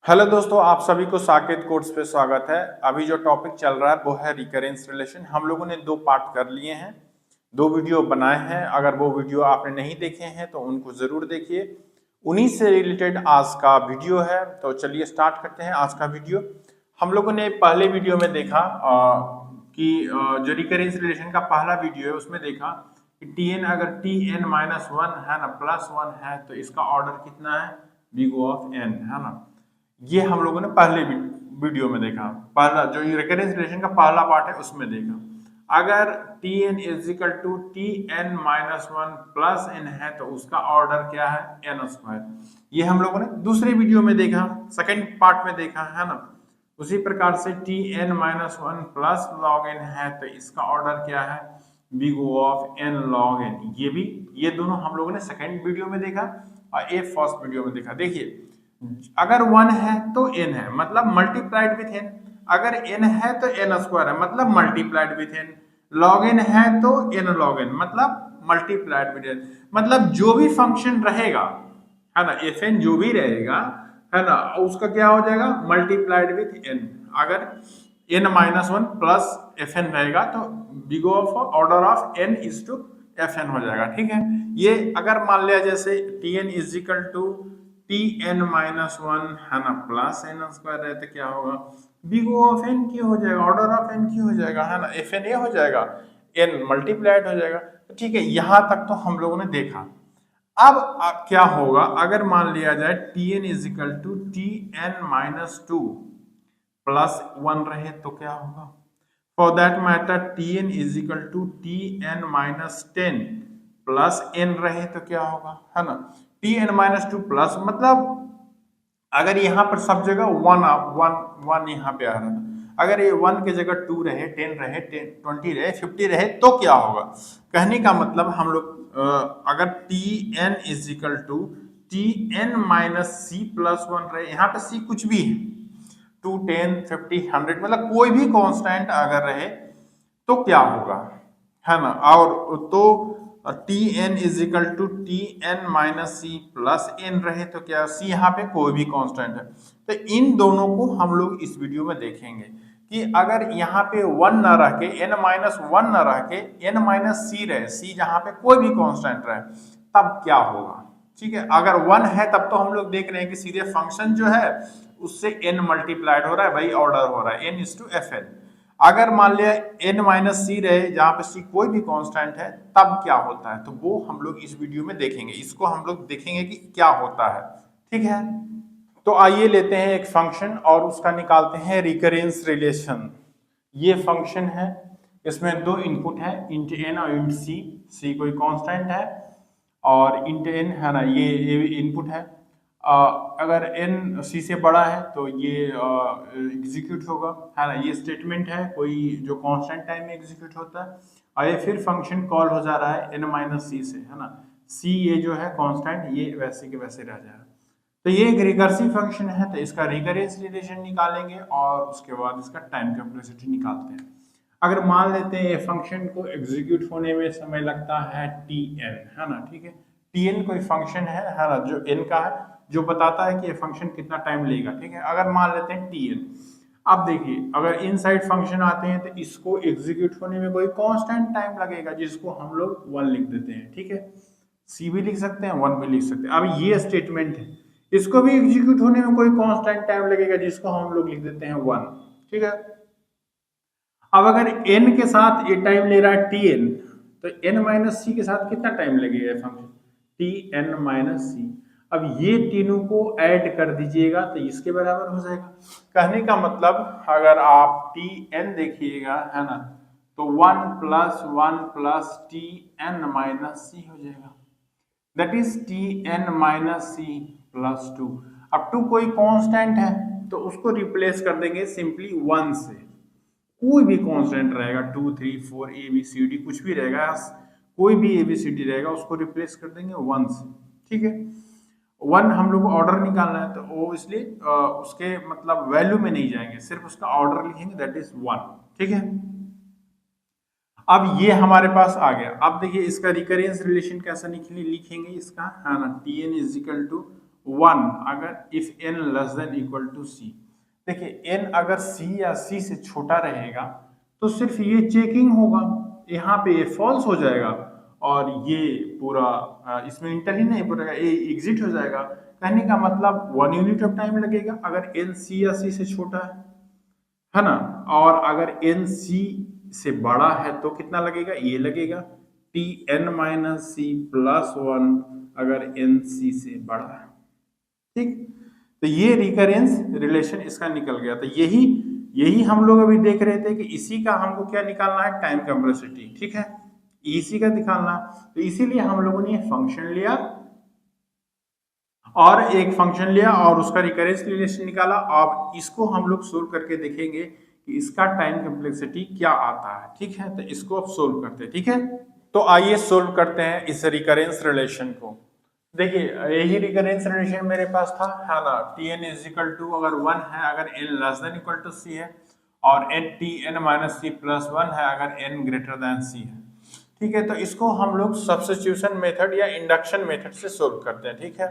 Hello दोस्तों, आप सभी को साकेत कोर्स पे स्वागत है। अभी जो टॉपिक चल रहा है वो है रिकरेंस रिलेशन। हम लोगों ने दो पार्ट कर लिए हैं, दो वीडियो बनाए हैं। अगर वो वीडियो आपने नहीं देखे हैं तो उनको जरूर देखिए। उन्हीं से रिलेटेड आज का वीडियो है। तो चलिए स्टार्ट करते हैं आज का वीडियो। हम लोगों ने पहले वीडियो में देखा कि जो रिकरेंस रिलेशन का पहला वीडियो है उसमें देखा कि टी एन अगर टी एन माइनस वन है ना प्लस वन है तो इसका ऑर्डर कितना है, बिग ऑफ एन है ना। ये हम लोगों ने पहले वीडियो में देखा। पहला जो रिकरेंस रिलेशन का पहला पार्ट है उसमें देखा। अगर T N is equal to T N minus one plus N है तो उसका ऑर्डर क्या है, एन स्क्वायर। ये हम लोगों ने दूसरे वीडियो में देखा, सेकंड पार्ट में देखा है ना। उसी प्रकार से T N minus one plus log N है तो इसका ऑर्डर क्या है, big of N log N. ये दोनों हम लोगों ने सेकंड वीडियो में देखा और ये फर्स्ट वीडियो में देखा। देखिए, अगर वन है तो एन है मतलब मल्टीप्लाइड विथ एन, अगर एन है तो एन स्क्वायर है मतलब multiplied with N, log N है तो एन लॉग एन मतलब मल्टीप्लाइड विथ एन। मतलब जो भी फंक्शन रहेगा है ना, एफ एन जो भी रहेगा है ना, उसका क्या हो जाएगा, मल्टीप्लाइड विथ एन। अगर N minus one plus F N रहेगा तो big of order of N is to F N हो जाएगा। ठीक है, ये अगर मान लिया जैसे T N is equal to T N minus one है ना प्लस एन स्क्वायर रहे तो क्या होगा, बिग ऑफ एन की हो जाएगा, ऑर्डर ऑफ एन की हो जाएगा है ना, एफ एन ए हो जाएगा, एन मल्टीप्लाइड हो जाएगा। तो ठीक है, यहां तक तो हम लोगों ने देखा। अब क्या होगा अगर मान लिया जाए T N is equal to T N minus two plus one रहे तो क्या होगा। For that matter T N is equal to T N minus ten plus N रहे तो क्या होगा, है ना। T N minus two plus मतलब अगर यहाँ पर सब जगह वन वन वन यहाँ पे आ रहा था, अगर ये वन की जगह टू रहे, टेन रहे, 20 रहे, 50 रहे तो क्या होगा। कहने का मतलब हम लोग अगर T N is equal to T N minus C plus one रहे, यहाँ पे सी कुछ भी है, 2, 10, 50, 100 मतलब कोई भी कांस्टेंट अगर रहे तो क्या होगा, है ना। और तो T N is equal to T N minus C plus N रहे तो क्या, सी यहाँ पे कोई भी कांस्टेंट है। तो इन दोनों को हम लोग इस वीडियो में देखेंगे कि अगर यहाँ पे वन न रह के, एन माइनस वन न रह के एन माइनस सी रहे, सी जहाँ पे कोई भी कांस्टेंट रहे तब क्या होगा। ठीक है, अगर वन है तब तो हम लोग देख रहे हैं कि सीधे फंक्शन जो है उससे एन मल्टीप्लाइड हो रहा है, भाई ऑर्डर हो रहा है N is to F N. अगर मान लिया एन माइनस सी रहे जहां पे सी कोई भी कांस्टेंट है तब क्या होता है, तो वो हम लोग इस वीडियो में देखेंगे। इसको हम लोग देखेंगे कि क्या होता है। ठीक है, तो आइए लेते हैं एक फंक्शन और उसका निकालते हैं रिकरेंस रिलेशन। ये फंक्शन है, इसमें दो इनपुट है, इंट एन और इंट सी। सी कोई कांस्टेंट है और इंट एन है ना, ये इनपुट है। अगर n सी से बड़ा है तो ये एग्जीक्यूट होगा, है ना। ये स्टेटमेंट है कोई जो कांस्टेंट टाइम में एग्जीक्यूट होता है, और ये फिर फंक्शन कॉल हो जा रहा है n माइनस सी से, है ना। सी ये जो है कांस्टेंट ये वैसे के वैसे रह जाएगा। तो ये एक रिकर्सिव फंक्शन है, तो इसका रिकरेंस रिलेशन निकालेंगे और उसके बाद इसका टाइम कॉम्प्लेक्सिटी निकालते हैं। अगर मान लेते हैं ये फंक्शन को एग्जीक्यूट होने में समय लगता है टी एन, है ना। ठीक है, टी एन कोई फंक्शन है ना, जो एन का है, जो बताता है कि ये फंक्शन कितना टाइम लेगा। ठीक है, अगर मान लेते हैं टी एन। अब देखिए, अगर इनसाइड फंक्शन आते हैं तो इसको एग्जीक्यूट होने में कोई कांस्टेंट टाइम लगेगा जिसको हम लोग वन लिख देते हैं। ठीक है, सी भी लिख सकते हैं, वन भी लिख सकते हैं। अब ये स्टेटमेंट है, इसको भी एग्जीक्यूट होने में कोई कांस्टेंट टाइम लगेगा जिसको हम लोग लिख देते हैं वन। ठीक है, अब अगर n के साथ ये टाइम ले रहा है टी एन, तो n माइनस सी के साथ कितना टाइम लगेगा function, T N minus C. अब ये तीनों को ऐड कर दीजिएगा तो इसके बराबर हो जाएगा। कहने का मतलब अगर आप टी एन देखिएगा, है ना, तो one plus T N minus C हो जाएगा, that is T N minus C plus two. अब टू कोई कांस्टेंट है तो उसको रिप्लेस कर देंगे सिंपली वन से। कोई भी कांस्टेंट रहेगा, 2, 3, 4 ए बी सी डी कुछ भी रहेगा, कोई भी ए बी सी डी रहेगा उसको रिप्लेस कर देंगे वन से। ठीक है, वन हम लोग को ऑर्डर निकालना है तो वो इसलिए उसके मतलब वैल्यू में नहीं जाएंगे, सिर्फ उसका ऑर्डर लिखेंगे, दैट इज वन। ठीक है, अब ये हमारे पास आ गया। अब देखिए इसका रिकरेंस रिलेशन कैसा लिखेंगे इसका, है ना, T N is equal to 1 अगर if n less than equal to c, देखिए n अगर c या c से छोटा रहेगा तो सिर्फ ये चेकिंग होगा, यहाँ पे ये फॉल्स हो जाएगा और ये पूरा इसमें इंटर ही नहीं पूरा ये एग्जिट हो जाएगा। कहने का मतलब 1 यूनिट ऑफ टाइम लगेगा अगर n c या c से छोटा है ना, और अगर n c से बड़ा है तो कितना लगेगा, ये लगेगा tn माइनस c प्लस 1 अगर n c से बड़ा है। ठीक, तो ये रिकरेंस रिलेशन इसका निकल गया। तो यही हम लोग अभी देख रहे थे कि इसी का हमको क्या निकालना है, टाइम कम्प्लेक्सिटी। ठीक है, इसी का निकालना, तो इसीलिए हम लोगों ने फंक्शन लिया और एक फंक्शन लिया और उसका रिकरेंस रिलेशन निकाला। अब इसको हम लोग सोल्व करके देखेंगे कि इसका टाइम कम्प्लेक्सिटी क्या आता है। ठीक है, तो इसको अब सोल्व करते हैं। ठीक है, तो आइए सोल्व करते हैं इस रिकरेंस रिलेशन को। देखिए यही रिकरेंस रिलेशन मेरे पास था, है ना, tn इज इक्वल टू अगर 1 है अगर n less than equal to c है, और tn माइनस c प्लस 1 है अगर n ग्रेटर देन c है। ठीक है, तो इसको हम लोग सब्स्टिट्यूशन मेथड या इंडक्शन मेथड से सोल्व करते हैं। ठीक है,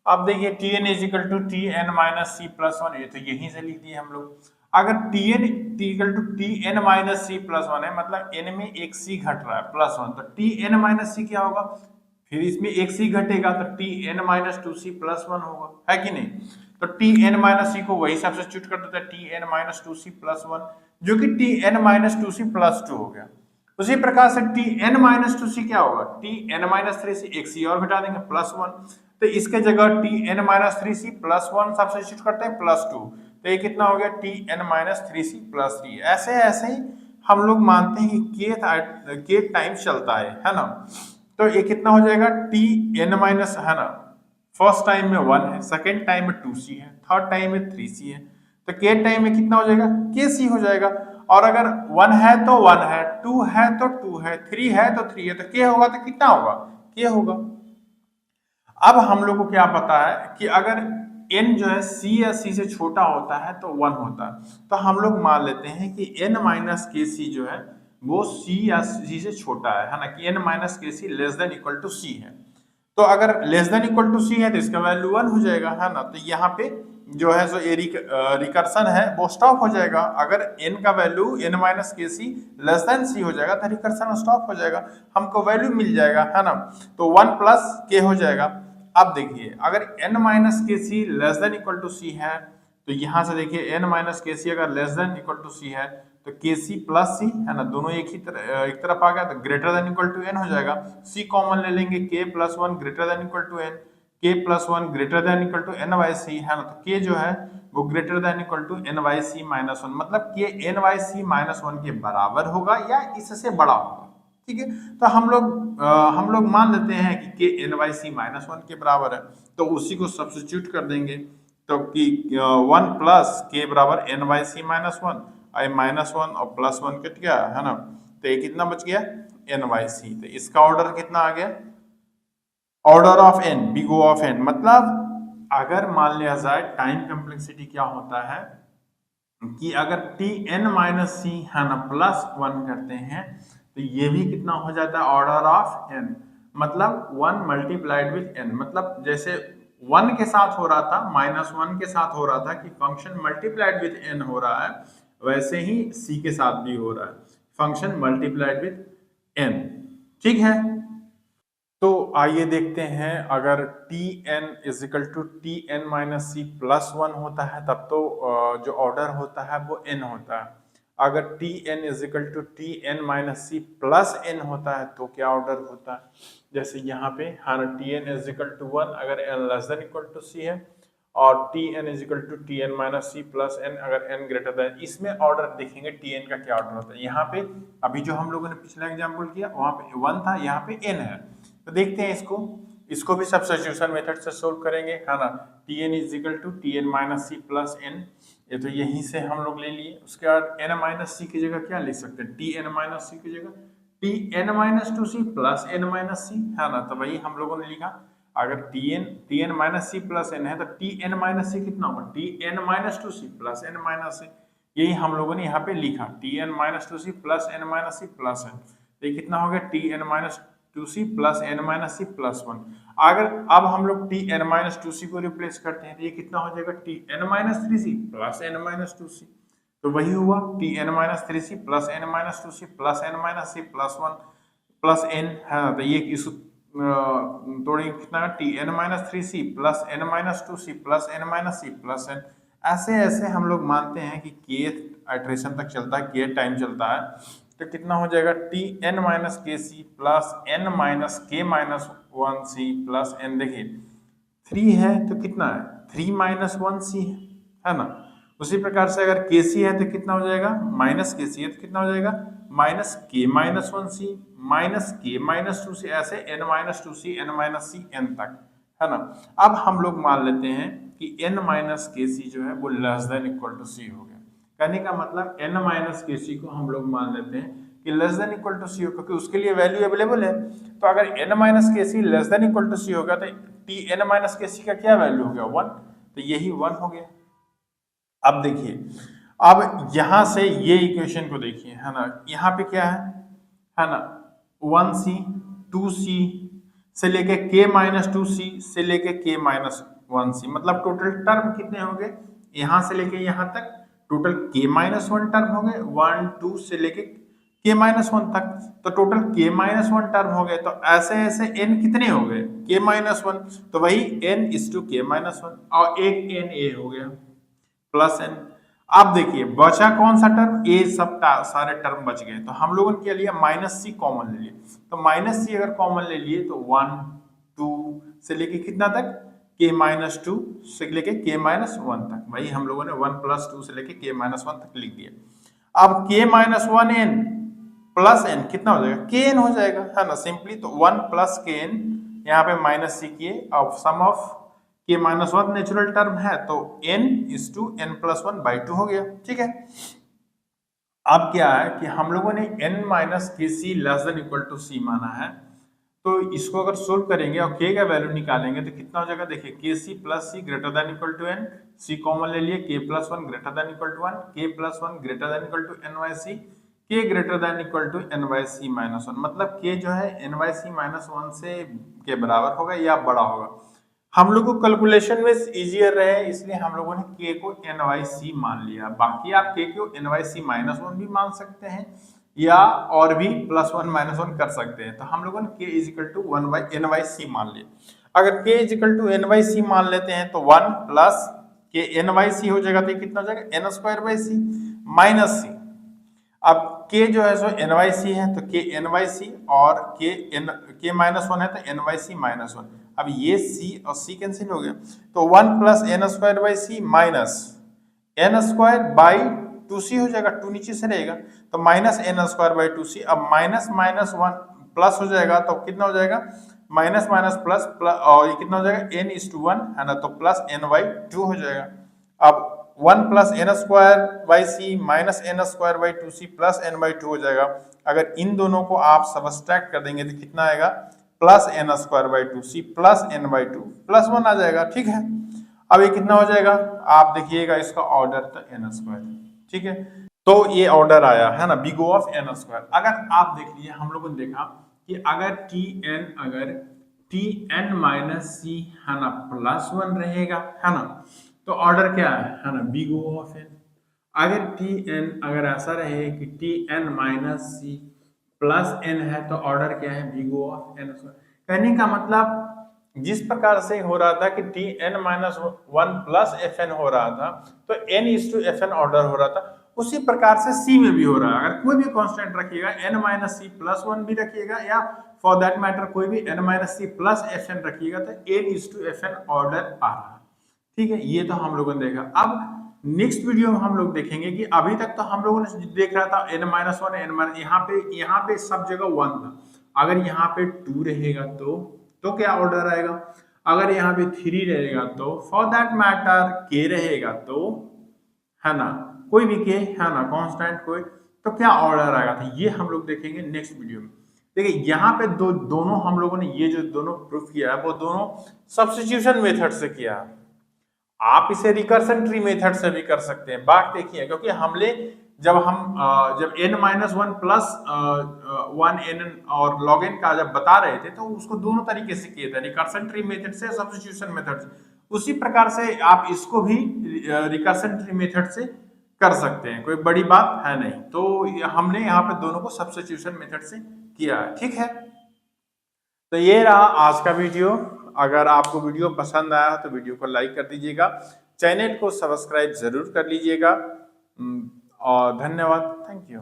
अब देखिए tn is equal to tn minus c plus 1, ये तो यहीं से लिख दिए हम लोग। अगर tn equal to tn minus c plus 1 है, मतलब n में एक c घट रहा है प्लस 1, तो tn माइनस c क्या होगा, फिर इसमें एक c घटेगा तो tn माइनस 2c प्लस 1 होगा, है कि नहीं। तो tn माइनस c को वही सब्स्टिट्यूट कर देता है tn माइनस 2c प्लस 1, जो कि tn माइनस 2c प्लस 2 हो गया। उसी प्रकार से tn माइनस 2c क्या होगा, tn माइनस 3 से एक c और घटा देंगे प्लस 1, तो इसके जगह tn minus 3c plus 1 substitute करते हैं प्लस 2, तो ये कितना हो गया tn माइनस 3c प्लस 3। ऐसे ऐसे ही हम लोग मानते हैं कि k टाइम चलता है ना। तो ये कितना हो जाएगा tn माइनस, है ना, फर्स्ट टाइम में 1 है, सेकेंड टाइम में 2c है, थर्ड टाइम में 3c है, तो k टाइम में कितना हो जाएगा, kc हो जाएगा। और अगर 1 है तो 1 है, 2 है तो 2 है, 3 है तो 3 है, तो k होगा तो कितना होगा, k होगा। अब हम लोग को क्या पता है कि अगर n जो है c या c से छोटा होता है तो 1 होता है, तो हम लोग मान लेते हैं कि n माइनस के सी जो है वो c या c से छोटा है ना, कि n minus K C less than equal to c है। तो अगर less than equal to c है तो इसका वैल्यू 1 हो जाएगा, है ना। तो यहाँ पे जो है जो रिकर्सन है वो स्टॉप हो जाएगा। अगर n का value n minus K C less then c हो जाएगा तो रिकर्सन स्टॉप हो जाएगा, हमको वैल्यू मिल जाएगा, है ना। तो 1 प्लस k हो जाएगा। अब देखिए अगर n minus K C less than equal to c है, तो यहाँ से देखिए n माइनस के सी अगर less than equal to c है तो के सी प्लस सी, है ना, दोनों एक तरफ आ गया, तो greater than equal to n हो जाएगा। c कॉमन ले लेंगे, k plus 1 greater than equal to n, k plus 1 greater than equal to n by c, है ना। तो k जो है वो greater than equal to n by c minus 1, मतलब k n by c minus 1 के बराबर होगा या इससे बड़ा होगा। ठीक है, तो हम लोग मान लेते हैं कि के एन बाई सी माइनस 1 के बराबर है, तो उसी को सब्स्टिट्यूट कर देंगे, तो कि 1 प्लस के बराबर N by C minus 1, I minus 1 और प्लस 1 कट गया, है ना। तो ये कितना बच गया, एन बाई सी। तो इसका ऑर्डर कितना आ गया, order of N, big O of N. मतलब अगर मान लिया जाए टाइम कम्प्लेक्सिटी क्या होता है कि अगर टी एन माइनस सी, है ना, प्लस 1 करते हैं तो ये भी कितना हो जाता है, ऑर्डर ऑफ n, मतलब 1 मल्टीप्लाइड विथ n। मतलब जैसे 1 के साथ हो रहा था, माइनस 1 के साथ हो रहा था कि फंक्शन मल्टीप्लाइड विथ n हो रहा है, वैसे ही c के साथ भी हो रहा है, फंक्शन मल्टीप्लाइड विथ n। ठीक है, तो आइए देखते हैं अगर tn is equal to tn minus C plus 1 होता है तब तो जो ऑर्डर होता है वो n होता है। अगर tn is equal to tn minus C plus n होता है तो क्या ऑर्डर होता है, जैसे यहाँ पे हर tn इज इक्वल टू 1 अगर n less than equal to c है, और tn is equal to tn minus C plus n अगर n ग्रेटर देन। इसमें ऑर्डर देखेंगे tn का क्या ऑर्डर होता है। यहाँ पे अभी जो हम लोगों ने पिछला एग्जाम्पल किया वहाँ पे 1 था, यहाँ पे n है, तो देखते हैं इसको भी सब्स्टिट्यूशन मेथड से सोल्व करेंगे, है ना। tn is equal to tn minus C plus n, ये तो यहीं से हम लोग ले लिए। उसके बाद n माइनस सी की जगह क्या लिख सकते हैं, tn माइनस सी की जगह tn minus 2c plus n minus C, है ना। तो वही हम लोगों ने लिखा, अगर tn minus C plus n है तो tn माइनस सी कितना होगा, tn minus 2c plus n minus C, यही हम लोगों ने यहाँ पे लिखा tn minus 2c plus n minus C plus n। तो ये कितना हो गया, tn minus 2c plus n minus C plus 1। अगर अब हम लोग tn माइनस 2c को रिप्लेस करते हैं तो ये कितना हो जाएगा tn minus 3c plus n minus 2c। तो वही हुआ tn minus 3c plus n minus 2c plus n minus C plus 1 plus n है ना। तो ये इस तोड़ेंगे कितना tn minus 3c plus n minus 2c plus n minus C plus n। ऐसे ऐसे हम लोग मानते हैं कि k आइटरेशन तक चलता है, k टाइम चलता है। तो कितना हो जाएगा tn minus K C plus n minus के माइनस 1c प्लस n। देखिए 3 है तो कितना है 3 माइनस 1c है ना। उसी प्रकार से अगर के सी है तो कितना हो जाएगा माइनस के सी है तो कितना हो जाएगा माइनस के माइनस 1c माइनस के माइनस 2c, ऐसे n minus 2c n minus C n तक है ना। अब हम लोग मान लेते हैं कि n माइनस के सी जो है वो लेस देन इक्वल टू सी हो गया। कहने का मतलब n माइनस के सी को हम लोग मान लेते हैं कि लेस देन इक्वल टू सी हो, क्योंकि उसके लिए वैल्यू अवेलेबल है। तो अगर n minus K C less than equal to सी होगा तो tn माइनस के सी का क्या वैल्यू हो गया 1, तो यही 1 हो गया। अब देखिए, अब यहां से ये इक्वेशन को देखिए है ना, यहाँ पे क्या है ना 1c 2c से लेके k माइनस 2c से लेके k माइनस 1c, मतलब टोटल टर्म कितने हो गए यहाँ से लेके यहाँ तक टोटल k माइनस 1 टर्म हो गए 1 2 से लेके k माइनस 1 तक, तो टोटल k माइनस 1 टर्म हो गए। तो ऐसे ऐसे n कितने हो गए k माइनस 1, तो वही n is to k minus 1 और एक n a हो गया प्लस n। अब देखिए बचा कौन सा टर्म a, सब सारे टर्म बच गए। तो हम लोगों ने क्या लिया माइनस सी कॉमन ले लिए। तो माइनस सी अगर कॉमन ले लिए तो 1 2 से लेके कितना तक k माइनस 2 से लेके k माइनस 1 तक, वही हम लोगों ने 1 प्लस 2 से लेके k माइनस 1 तक लिख दिया। अब k minus 1n plus n कितना हो जाएगा kn हो जाएगा है ना सिंपली। तो 1 प्लस kn यहाँ पे माइनस सी किए, अब sum of k minus 1 natural term है तो n is to n plus 1 by 2 हो गया। ठीक है, अब क्या है कि हम लोगों ने n minus K C less than equal to सी माना है, तो इसको अगर सोल्व करेंगे और k का वैल्यू निकालेंगे तो कितना हो जाएगा। देखिए K C plus C greater than equal to n, C common ले लिए k plus 1 greater than equal to 1, k plus 1 greater than equal to n by C, k greater than equal to n by C minus 1, मतलब k जो है n by C minus 1 से के बराबर होगा या बड़ा होगा। हम लोग को कैलकुलेशन में इजियर रहे इसलिए हम लोगों ने k को n बाई सी मान लिया। बाकी आप k को n बाई सी माइनस 1 भी मान सकते हैं या और भी प्लस 1 माइनस 1 कर सकते हैं। तो हम लोगों ने k is equal to 1 by n by C मान लिया। अगर k is equal to n by C मान लेते हैं तो 1 plus k n by C हो जाएगा, तो ये कितना हो जाएगा n square by C minus C. अब k जो है सो n बाई सी है तो k n बाई सी और k माइनस 1 है तो n बाई सी माइनस 1। अब ये c और c कैंसिल हो गया तो 1 plus n square by C minus n square by 2c हो जाएगा, 2 नीचे से रहेगा तो minus n square by 2c। अब माइनस माइनस 1 प्लस हो जाएगा तो कितना हो जाएगा माइनस माइनस प्लस प्लस, और ये कितना हो जाएगा n इज टू 1 है ना, तो प्लस n बाई 2 हो जाएगा। अब 1 plus n square by C minus n square by 2c plus n by 2 हो जाएगा। अगर इन दोनों को आप सबट्रैक्ट कर देंगे तो कितना आएगा plus n square by 2c plus n by 2 plus 1 आ जाएगा। ठीक है, अब ये कितना हो जाएगा आप देखिएगा इसका ऑर्डर तो n स्क्वायर। ठीक है, तो ये ऑर्डर आया है ना big O of n square. अगर आप देख लीजिए हम लोगों ने देखा कि अगर tn माइनस सी है ना प्लस 1 रहेगा है ना, तो ऑर्डर क्या है ना बिग O ऑफ n। अगर tn अगर ऐसा रहे कि tn minus C plus n है तो ऑर्डर क्या है big O of n square. कहने का मतलब जिस प्रकार से हो रहा था कि tn माइनस 1 प्लस fn हो रहा था तो n is to fn order हो रहा था, उसी प्रकार से c में भी हो रहा है। अगर कोई भी कांस्टेंट रखिएगा n माइनस सी प्लस 1 भी रखिएगा या फॉर दैट मैटर कोई भी n minus C plus fn रखिएगा तो n is to fn order आ रहा है। ठीक है, ये तो हम लोगों ने देखा। अब नेक्स्ट वीडियो में हम लोग देखेंगे कि अभी तक तो हम लोगों ने देख रहा था n माइनस 1 n माइनस, यहाँ पे सब जगह 1 था। अगर यहाँ पे 2 रहेगा तो क्या ऑर्डर आएगा, अगर यहाँ पे 3 रहेगा तो फॉर दैट मैटर k रहेगा तो है ना, कोई भी k है ना कांस्टेंट कोई, तो क्या ऑर्डर आएगा, तो ये हम लोग देखेंगे नेक्स्ट वीडियो में। देखिए यहाँ पे दोनों हम लोगों ने ये जो दोनों प्रूफ किया है वो दोनों सब्स्टिट्यूशन मेथड से किया है। आप इसे रिकर्सन ट्री मेथड से भी कर सकते हैं। बात देखिए क्योंकि हमने जब n-1 प्लस 1n और log n का जब बता रहे थे तो उसको दोनों तरीके से किए थे, रिकर्सन ट्री मेथड से, सब्स्टिट्यूशन मेथड से। उसी प्रकार से आप इसको भी रिकर्सन ट्री मेथड से कर सकते हैं, कोई बड़ी बात है नहीं। तो हमने यहाँ पे दोनों को सब्स्टिट्यूशन मेथड से किया है, ठीक है। तो ये रहा आज का वीडियो। अगर आपको वीडियो पसंद आया तो वीडियो को लाइक कर दीजिएगा, चैनल को सब्सक्राइब जरूर कर लीजिएगा और धन्यवाद, थैंक यू।